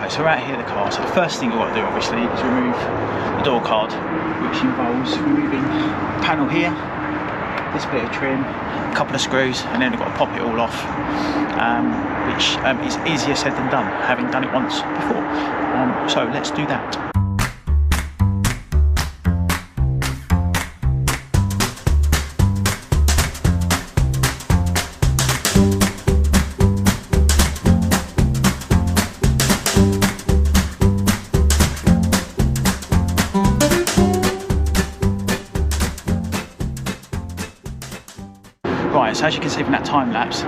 Okay, so we're out here in the car, so the first thing we've got to do obviously is remove the door card, which involves removing the panel here, this bit of trim, a couple of screws, and then we've got to pop it all off, which is easier said than done, having done it once before. So let's do that. Right, so as you can see from that time lapse,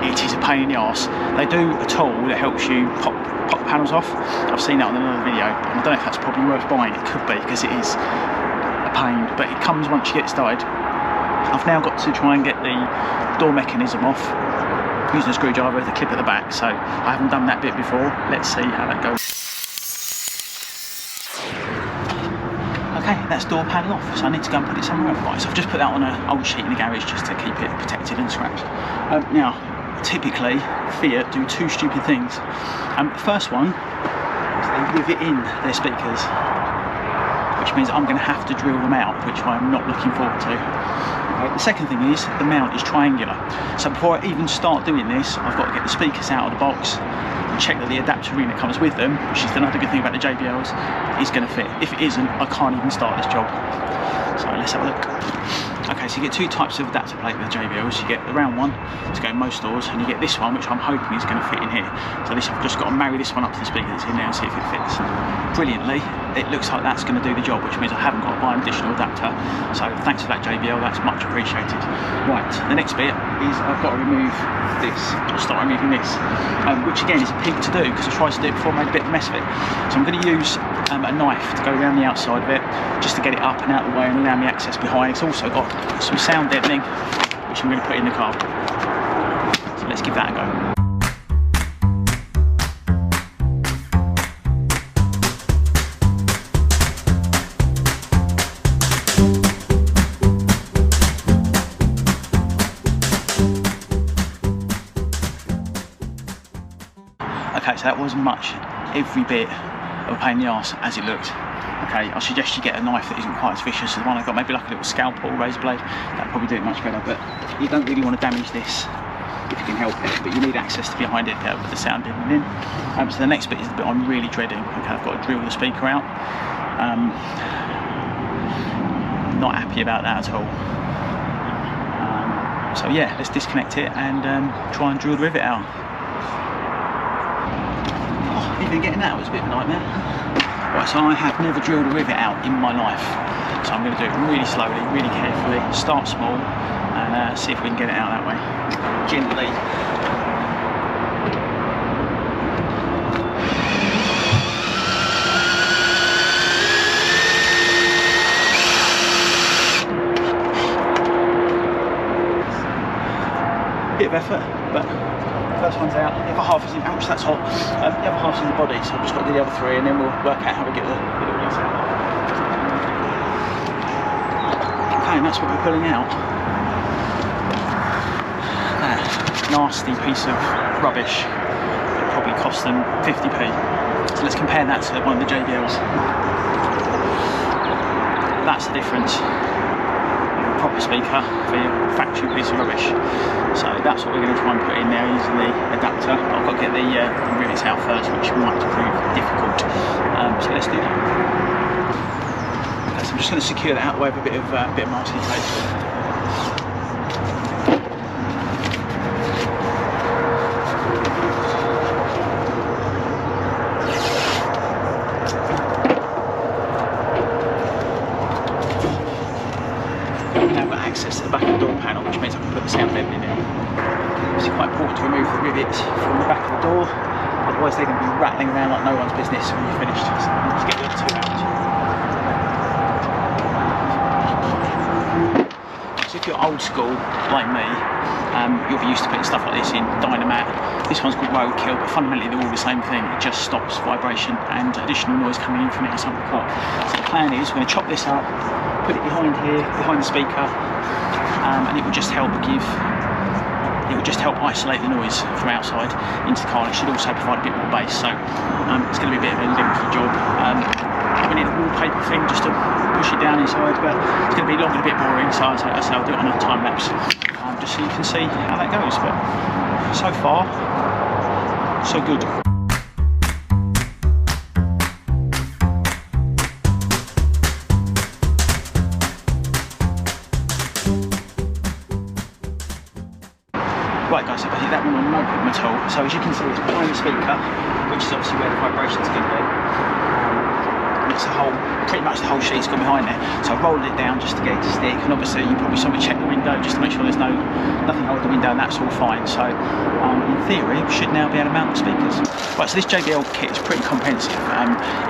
it is a pain in the arse. They do a tool that helps you pop the panels off. I've seen that on another video, and I don't know if that's probably worth buying. It could be, because it is a pain, but it comes once you get started. I've now got to try and get the door mechanism off using a screwdriver with a clip at the back, so I haven't done that bit before. Let's see how that goes. Okay, that's door panel off, so I need to go and put it somewhere else. Right, so I've just put that on an old sheet in the garage just to keep it protected and scratched. Now, typically, Fiat do two stupid things. The first one is they rivet in their speakers, which means I'm going to have to drill them out, which I'm not looking forward to. The second thing is, the mount is triangular. So before I even start doing this, I've got to get the speakers out of the box, check that the adapter ring that comes with them, which is another good thing about the JBLs, is going to fit. If it isn't, I can't even start this job. So let's have a look. Okay, so you get two types of adapter plate with the JBLs. You get the round one to go in most doors, and you get this one, which I'm hoping is going to fit in here. So this, I've just got to marry this one up to the speaker that's in there and see if it fits. Brilliantly, it looks like that's going to do the job, which means I haven't got to buy an additional adapter. So thanks for that, JBL, that's much appreciated. Right, the next bit is I've got to remove this, or start removing this, which again is a pig to do because I tried to do it before I made a bit of a mess of it. So I'm going to use a knife to go around the outside of it just to get it up and out of the way and allow me access behind. It's also got some sound deadening, which I'm going to put in the car. So let's give that a go. Okay, so that wasn't much, every bit of a pain in the arse as it looked. Okay, I suggest you get a knife that isn't quite as vicious as the one I got, maybe like a little scalpel or razor blade. That'd probably do it much better, but you don't really want to damage this if you can help it, but you need access to behind it with the sound deadening in. So the next bit is the bit I'm really dreading. Okay, I've got to drill the speaker out. Not happy about that at all. So yeah, let's disconnect it and try and drill the rivet out. Oh, even getting that was a bit of a nightmare. Right, so I have never drilled a rivet out in my life, so I'm going to do it really slowly, really carefully, start small, and see if we can get it out that way. Gently. Bit of effort, but first one's out, the other half is in, ouch that's hot, the other half's in the body, so I've just got to do the other three and then we'll work out how we get the release out. Okay, and that's what we're pulling out. That nasty piece of rubbish that probably cost them 50p. So let's compare that to one of the JBLs. That's the difference. Proper speaker for your factory piece of rubbish. So that's what we're going to try and put in there using the adapter. But I've got to get the rivets out first, which might prove difficult. So let's do that. Okay, so I'm just going to secure that out of the way with a bit of masking tape. Access to the back of the door panel, which means I can put the sound deadening in. It's quite important to remove the rivets from the back of the door, otherwise they're going to be rattling around like no one's business when you're finished. So let's get the other two out. So if you're old school like me, you'll be used to putting stuff like this in Dynamat. This one's called Roadkill, but fundamentally they're all the same thing. It just stops vibration and additional noise coming in from it inside the car. So the plan is we're going to chop this up, put it behind here, behind the speaker, and it will just help give it will just help isolate the noise from outside into the car. It should also provide a bit more bass, so it's going to be a bit of a lengthy job. We need a wallpaper thing just to push it down inside, but it's going to be long and a bit boring, so I'll do it on a time lapse, just so you can see how that goes. But so far, so good. Right guys, so basically that one on no problem at all. So as you can see, it's behind the speaker, which is obviously where the vibration's going to be. And it's pretty much the whole sheet's gone behind there. So I rolled it down just to get it to stick, and obviously you probably saw me check the window just to make sure there's nothing holding the window, and that's all fine. So in theory, we should now be able to mount the speakers. Right, so this JBL kit is pretty comprehensive.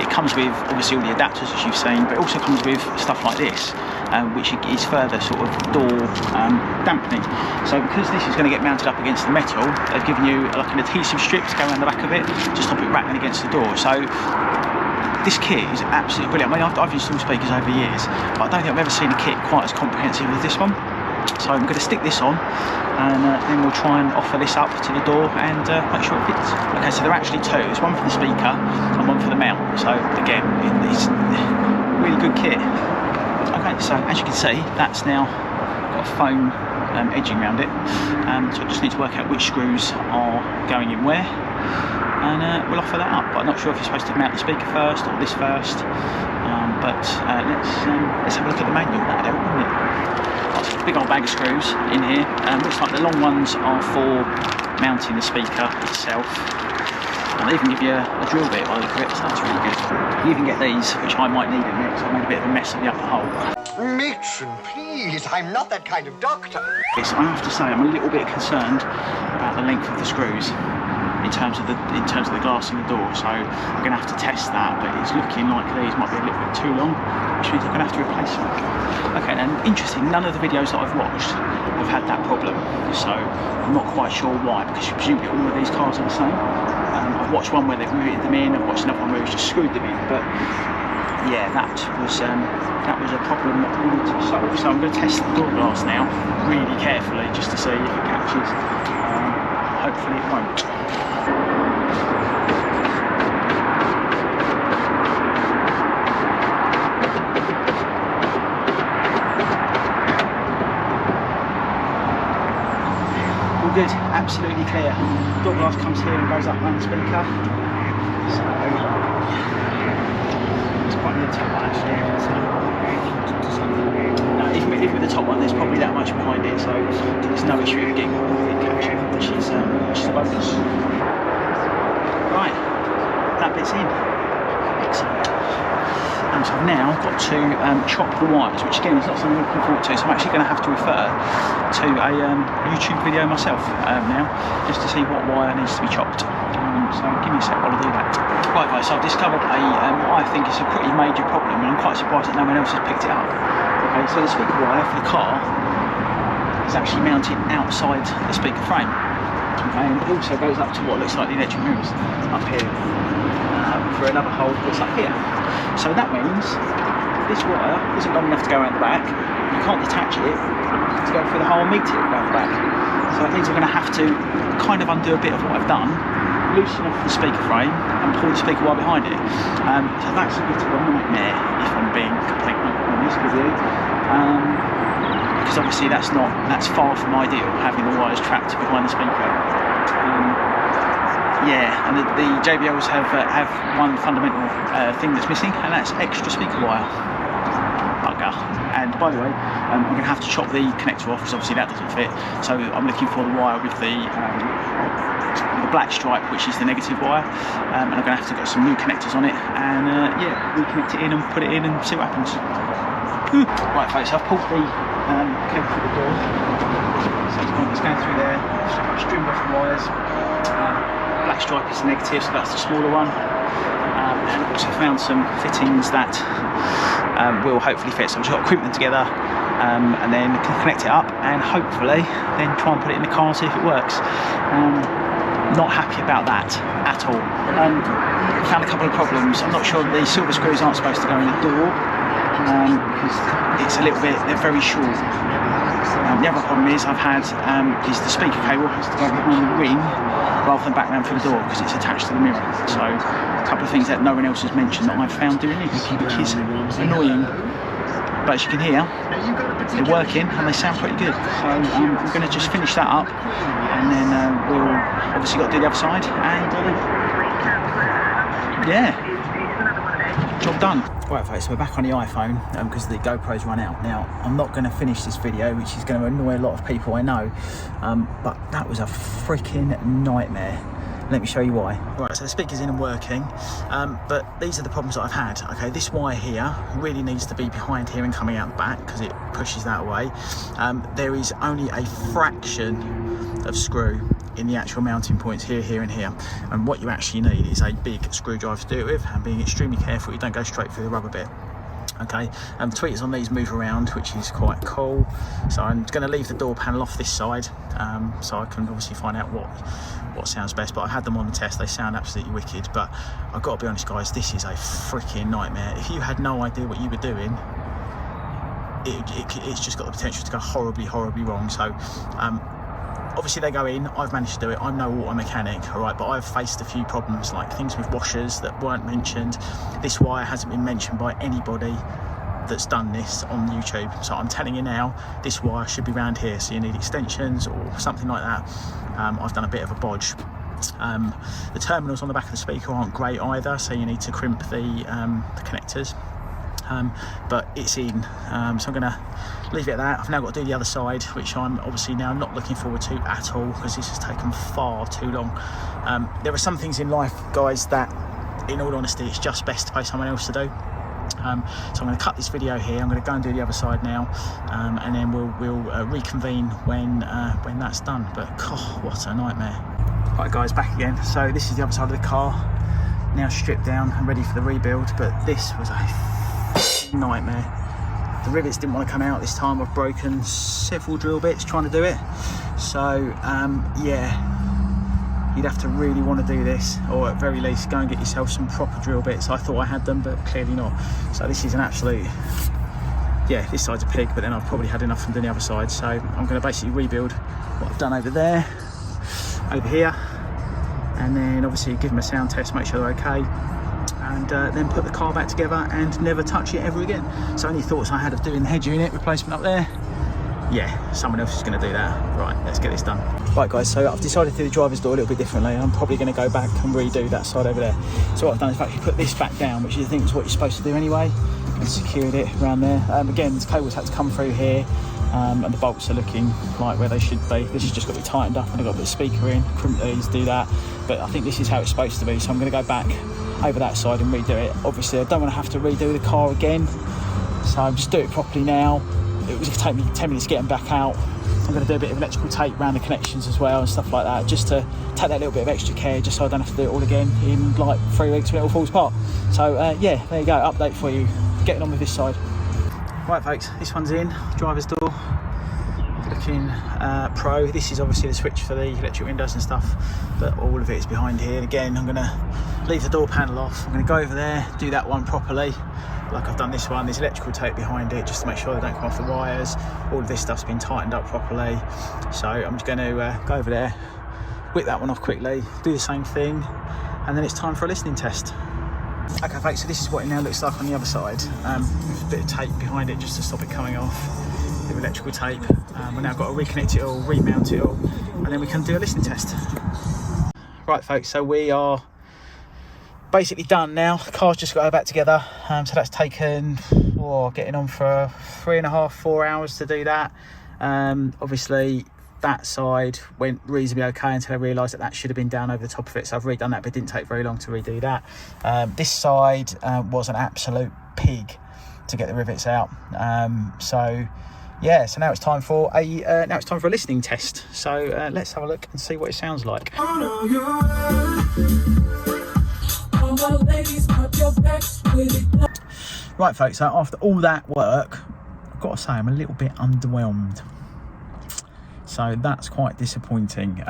It comes with obviously all the adapters as you've seen, but it also comes with stuff like this. Which is further sort of door dampening. So because this is going to get mounted up against the metal, they've given you like an adhesive strip to go around the back of it to stop it rattling against the door. So this kit is absolutely brilliant. I mean, I've installed speakers over years, but I don't think I've ever seen a kit quite as comprehensive as this one. So I'm going to stick this on, and then we'll try and offer this up to the door and make sure it fits. Okay, so there are actually two. There's one for the speaker and one for the mount. So again, it's really good kit. Okay, so as you can see, that's now got a foam edging around it, so I just need to work out which screws are going in where, and we'll offer that up. But I'm not sure if you're supposed to mount the speaker first or this first, but let's have a look at the manual. That'll help, wouldn't it? Lots of big old bag of screws in here. Looks like the long ones are for mounting the speaker itself. And they even give you a drill bit by the look of it, so that's really good. You even get these, which I might need in there, because I made a bit of a mess of the upper hole. Matron, please, I'm not that kind of doctor. Yes, I have to say I'm a little bit concerned about the length of the screws in terms of the glass in the door, so I'm going to have to test that, but it's looking like these might be a little bit too long, which means I'm going to have to replace them. Okay, and interesting, none of the videos that I've watched have had that problem, so I'm not quite sure why, because presumably all of these cars are the same. I've watched one where they've routed them in, I've watched another one where it's just screwed them in, but yeah, that was a problem that we need to solve. So I'm going to test the door glass now, really carefully, just to see if it catches. Hopefully it won't. All good, absolutely clear. Door glass comes here and goes up around the speaker. So it's quite near the top one actually. So, even with the top one, there's probably that much behind it, so there's no issue of getting all of it catching, which is a bonus. Right, that bit's in. Excellent. And so I've now got to chop the wires, which again is not something I'm looking forward to, so I'm actually going to have to refer to a YouTube video myself now, just to see what wire needs to be chopped. So give me a sec while I do that. Right guys, so I've discovered what I think is a pretty major problem, and I'm quite surprised that no one else has picked it up. Okay, so the speaker wire for the car is actually mounted outside the speaker frame. Okay, and it also goes up to what looks like the electric rooms up here, for another hole that's up here. So that means this wire isn't long enough to go around the back. You can't detach it to go through the hole and meet it around the back. So that means I'm going to have to kind of undo a bit of what I've done, loosen off the speaker frame and pull the speaker wire behind it. So that's a bit of a nightmare, if I'm being completely honest with you. Because obviously that's far from ideal, having the wires trapped behind the speaker. Yeah, and the JBLs have one fundamental thing that's missing, and that's extra speaker wire. Bugger. And by the way, I'm going to have to chop the connector off, because obviously that doesn't fit. So I'm looking for the wire with the black stripe, which is the negative wire, and I'm going to have to get some new connectors on it, and yeah, reconnect it in and put it in and see what happens. Right folks, I've pulled the cable through the door, so it's going through there, string off the wires. Black stripe is the negative, so that's the smaller one, and I've also found some fittings that will hopefully fit. So I've just got to crimp them together, and then connect it up, and hopefully then try and put it in the car and see if it works. Not happy about that at all. Found a couple of problems. I'm not sure the silver screws aren't supposed to go in the door. because it's a little bit, they're very short. The other problem is I've had is the speaker cable has to go behind the ring rather than back round through the door because it's attached to the mirror. So a couple of things that no one else has mentioned that I've found doing this, which is annoying. But as you can hear, they're working and they sound pretty good. So we're going to just finish that up, and then we'll obviously got to do the other side, and yeah, job done. Right folks, so we're back on the iPhone because the GoPro's run out. Now, I'm not going to finish this video, which is going to annoy a lot of people, I know, but that was a freaking nightmare. Let me show you why. Right, so the speaker's in and working, but these are the problems that I've had. Okay, this wire here really needs to be behind here and coming out the back because it pushes that away. There is only a fraction of screw in the actual mounting points here, here and here, and what you actually need is a big screwdriver to do it with, and being extremely careful you don't go straight through the rubber bit. Okay, the tweeters on these move around, which is quite cool. So I'm going to leave the door panel off this side, so I can obviously find out what sounds best. But I had them on the test; they sound absolutely wicked. But I've got to be honest, guys, this is a freaking nightmare. If you had no idea what you were doing, it's just got the potential to go horribly, horribly wrong. So obviously they go in, I've managed to do it, I'm no auto mechanic, all right, but I've faced a few problems, like things with washers that weren't mentioned. This wire hasn't been mentioned by anybody that's done this on YouTube, so I'm telling you now, this wire should be round here, so you need extensions or something like that. I've done a bit of a bodge. The terminals on the back of the speaker aren't great either, so you need to crimp the connectors. But it's in, so I'm going to leave it at that. I've now got to do the other side, which I'm obviously now not looking forward to at all because this has taken far too long. There are some things in life, guys, that in all honesty it's just best to pay someone else to do. So I'm going to cut this video here. I'm going to go and do the other side now, and then we'll reconvene when that's done. But God, what a nightmare. Right guys, back again. So this is the other side of the car, now stripped down and ready for the rebuild, but this was a nightmare. The rivets didn't want to come out this time. I've broken several drill bits trying to do it, so yeah, you'd have to really want to do this, or at very least go and get yourself some proper drill bits. I thought I had them, but clearly not. So this is an absolute, yeah, this side's a pig, but then I've probably had enough from doing the other side, so I'm going to basically rebuild what I've done over there, over here, and then obviously give them a sound test, make sure they're okay, and then put the car back together and never touch it ever again. So any thoughts I had of doing the head unit replacement up there, yeah, someone else is going to do that. Right, let's get this done. Right guys, so I've decided to do the driver's door a little bit differently. I'm probably going to go back and redo that side over there. So what I've done is actually put this back down, which I think is what you're supposed to do anyway, and secured it around there. Again, this cable's had to come through here, and the bolts are looking like where they should be. This has just got to be tightened up, and I've got a bit of speaker in, crimp these, do that. But I think this is how it's supposed to be, so I'm going to go back over that side and redo it. Obviously I don't want to have to redo the car again, so I'll just do it properly now. It was going to take me 10 minutes to get them back out. I'm going to do a bit of electrical tape around the connections as well and stuff like that, just to take that little bit of extra care, just so I don't have to do it all again in like 3 weeks when it all falls apart. So yeah, there you go, update for you, getting on with this side. Right folks, this one's in, driver's door, looking pro. This is obviously the switch for the electric windows and stuff, but all of it is behind here. And again, I'm going to leave the door panel off. I'm going to go over there, do that one properly like I've done this one. There's electrical tape behind it just to make sure they don't come off the wires. All of this stuff's been tightened up properly, so I'm just going to go over there, whip that one off quickly, do the same thing, and then it's time for a listening test. Okay folks, so this is what it now looks like on the other side, with a bit of tape behind it just to stop it coming off, a bit of electrical tape. We've now got to reconnect it all, remount it all, and then we can do a listening test. Right folks, so we are basically done now. The car's just got to go back together, so that's taken getting on for 3.5 to 4 hours to do that. Obviously that side went reasonably okay until I realised that should have been down over the top of it, so I've redone that, but it didn't take very long to redo that. This side was an absolute pig to get the rivets out, so yeah, so now it's time for a listening test. So let's have a look and see what it sounds like. Right folks, so after all that work, I've got to say I'm a little bit underwhelmed. So that's quite disappointing.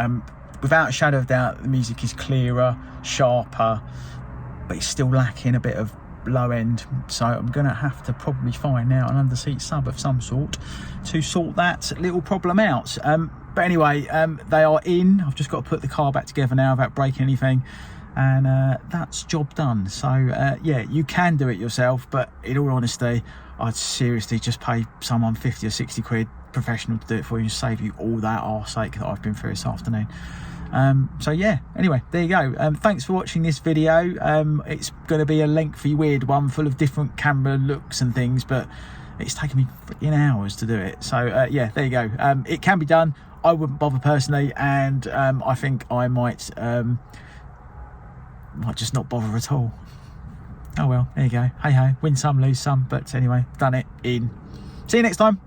Without a shadow of doubt, the music is clearer, sharper, but it's still lacking a bit of low end, so I'm gonna have to probably find now an under-seat sub of some sort to sort that little problem out. But anyway, they are in. I've just got to put the car back together now without breaking anything, and that's job done. So yeah, you can do it yourself, but in all honesty, I'd seriously just pay someone 50 or 60 quid professional to do it for you and save you all that arseache that I've been through this afternoon. So yeah, anyway, there you go. Thanks for watching this video. It's going to be a lengthy, weird one full of different camera looks and things, but it's taken me freaking hours to do it. So yeah, there you go. It can be done. I wouldn't bother personally, and I think I might just not bother at all. Oh well, there you go. Hey ho, win some, lose some, but anyway, done it. In. See you next time.